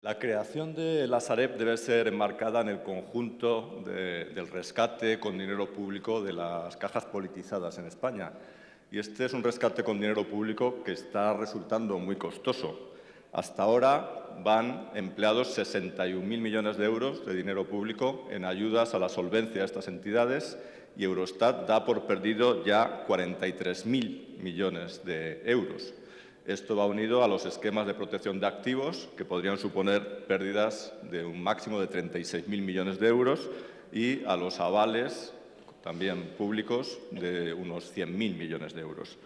La creación de la Sareb debe ser enmarcada en el conjunto del rescate con dinero público de las cajas politizadas en España. Y este es un rescate con dinero público que está resultando muy costoso. Hasta ahora van empleados 61.000 millones de euros de dinero público en ayudas a la solvencia de estas entidades y Eurostat da por perdido ya 43.000 millones de euros. Esto va unido a los esquemas de protección de activos, que podrían suponer pérdidas de un máximo de 36.000 millones de euros, y a los avales, también públicos, de unos 100.000 millones de euros.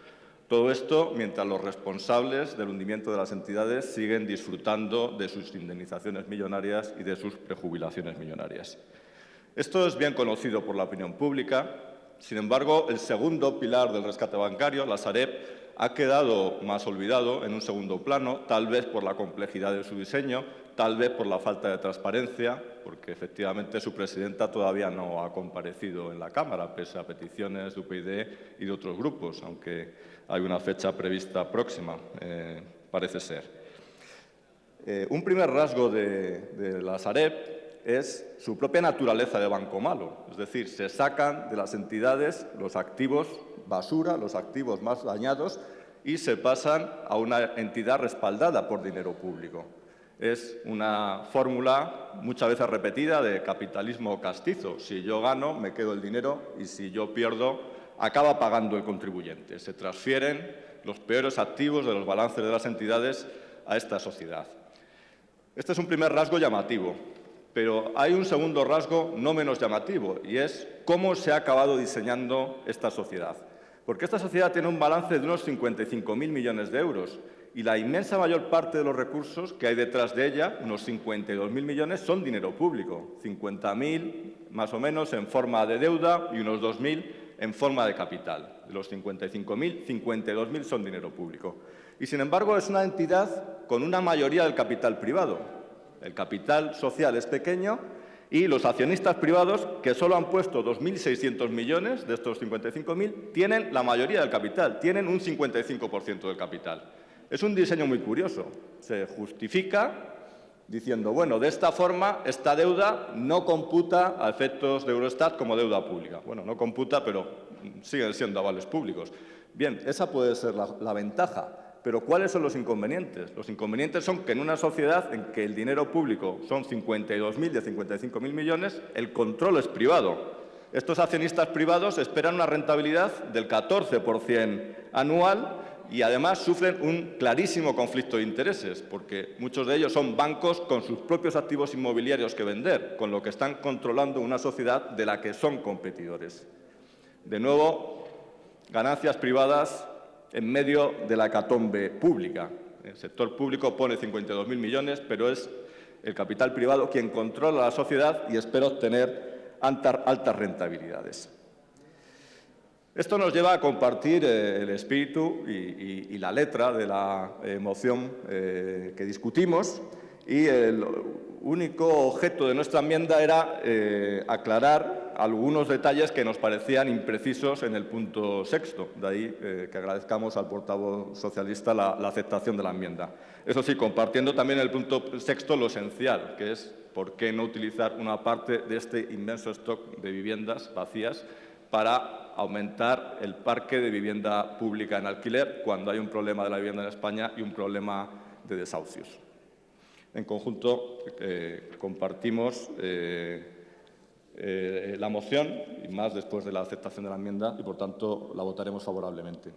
Todo esto mientras los responsables del hundimiento de las entidades siguen disfrutando de sus indemnizaciones millonarias y de sus prejubilaciones millonarias. Esto es bien conocido por la opinión pública. Sin embargo, el segundo pilar del rescate bancario, la Sareb, ha quedado más olvidado en un segundo plano, tal vez por la complejidad de su diseño, tal vez por la falta de transparencia, porque efectivamente su presidenta todavía no ha comparecido en la Cámara, pese a peticiones de UPyD y de otros grupos, aunque hay una fecha prevista próxima, parece ser. Un primer rasgo de la Sareb es su propia naturaleza de banco malo, es decir, se sacan de las entidades los activos basura, los activos más dañados, y se pasan a una entidad respaldada por dinero público. Es una fórmula muchas veces repetida de capitalismo castizo. Si yo gano, me quedo el dinero, y si yo pierdo, acaba pagando el contribuyente. Se transfieren los peores activos de los balances de las entidades a esta sociedad. Este es un primer rasgo llamativo. Pero hay un segundo rasgo no menos llamativo, y es cómo se ha acabado diseñando esta sociedad. Porque esta sociedad tiene un balance de unos 55.000 millones de euros y la inmensa mayor parte de los recursos que hay detrás de ella, unos 52.000 millones, son dinero público. 50.000 más o menos en forma de deuda y unos 2.000 en forma de capital. De los 55.000, 52.000 son dinero público. Y, sin embargo, es una entidad con una mayoría del capital privado. El capital social es pequeño y los accionistas privados, que solo han puesto 2.600 millones de estos 55.000, tienen la mayoría del capital, tienen un 55% del capital. Es un diseño muy curioso. Se justifica diciendo, bueno, de esta forma esta deuda no computa a efectos de Eurostat como deuda pública. Bueno, no computa, pero siguen siendo avales públicos. Bien, esa puede ser la ventaja. Pero ¿cuáles son los inconvenientes? Los inconvenientes son que en una sociedad en que el dinero público son 52.000 de 55.000 millones, el control es privado. Estos accionistas privados esperan una rentabilidad del 14% anual y además sufren un clarísimo conflicto de intereses, porque muchos de ellos son bancos con sus propios activos inmobiliarios que vender, con lo que están controlando una sociedad de la que son competidores. De nuevo, ganancias privadas en medio de la hecatombe pública. El sector público pone 52.000 millones, pero es el capital privado quien controla la sociedad y espera obtener altas rentabilidades. Esto nos lleva a compartir el espíritu y la letra de la moción que discutimos, y el único objeto de nuestra enmienda era aclarar algunos detalles que nos parecían imprecisos en el punto sexto. De ahí que agradezcamos al portavoz socialista la aceptación de la enmienda. Eso sí, compartiendo también en el punto sexto lo esencial, que es por qué no utilizar una parte de este inmenso stock de viviendas vacías para aumentar el parque de vivienda pública en alquiler cuando hay un problema de la vivienda en España y un problema de desahucios. En conjunto, compartimos la moción, y más después de la aceptación de la enmienda, y, por tanto, la votaremos favorablemente.